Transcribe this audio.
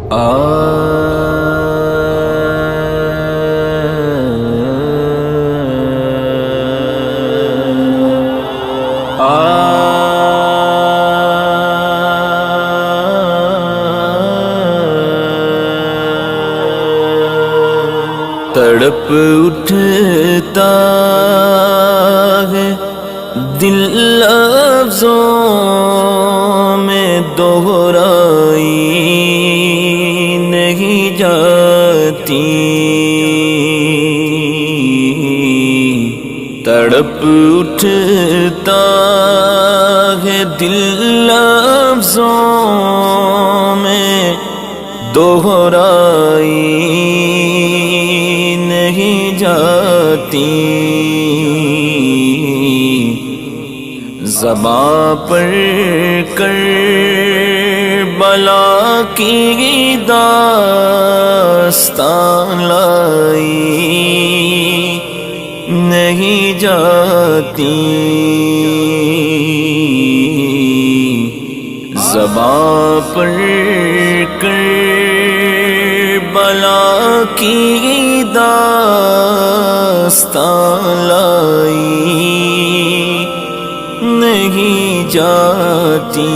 تڑپ اٹھتا ہے دل لفظوں میں دہرائی نہیں جاتی، تڑپ اٹھتا ہے دل لفظوں میں دہرائی نہیں جاتی، زباں پر کربلا کی داستان لائی نہیں جاتی، زباں پر کربلا کی داستان لائی نہیں جاتی۔